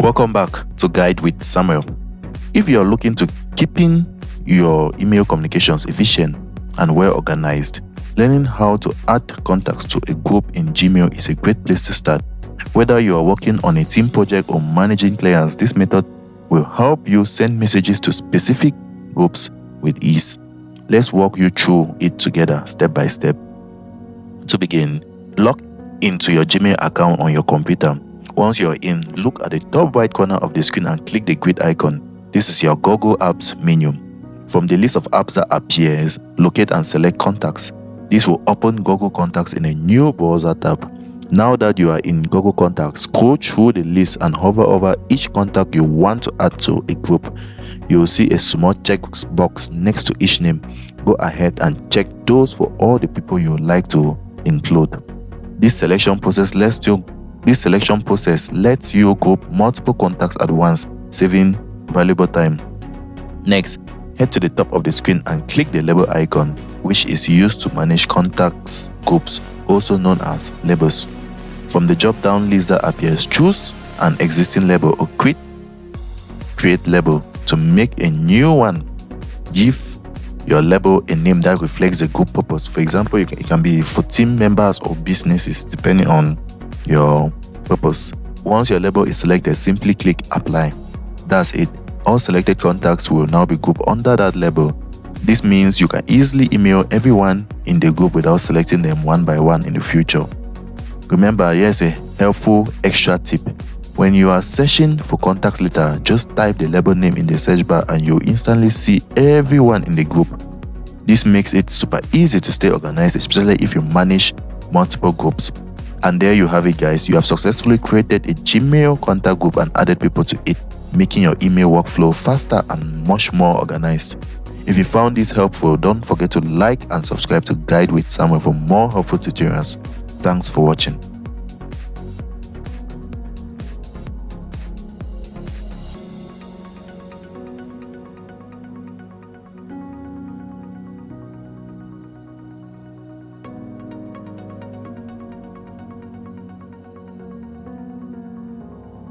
Welcome back to Guide with Samuel. If you are looking to keeping your email communications efficient and well organized, learning how to add contacts to a group in Gmail is a great place to start. Whether you are working on a team project or managing clients, this method will help you send messages to specific groups with ease. Let's walk you through it together step by step. To begin, log into your Gmail account on your computer. Once you're in, look at the top right corner of the screen and click the grid icon. This is your Google Apps menu. From the list of apps that appears, locate and select Contacts. This will open Google Contacts in a new browser tab. Now that you are in Google Contacts, scroll through the list and hover over each contact you want to add to a group. You will see a small checkbox next to each name. Go ahead and check those for all the people you would like to include. This selection process lets you group multiple contacts at once, saving valuable time. Next, head to the top of the screen and click the label icon, which is used to manage contacts groups, also known as labels. From the drop-down list that appears, choose an existing label or create label to make a new one. Give your label a name that reflects the group purpose. For example, it can be for team members or businesses, depending on your purpose. Once your label is selected, simply click apply. That's it. All selected contacts will now be grouped under that label. This means you can easily email everyone in the group without selecting them one by one in the future. Remember, here's a helpful extra tip. When you are searching for contacts later, just type the label name in the search bar and you'll instantly see everyone in the group. This makes it super easy to stay organized, especially if you manage multiple groups. And there you have it, guys. You have successfully created a Gmail contact group and added people to it, making your email workflow faster and much more organized. If you found this helpful, don't forget to like and subscribe to Guide with Samuel for more helpful tutorials. Thanks for watching.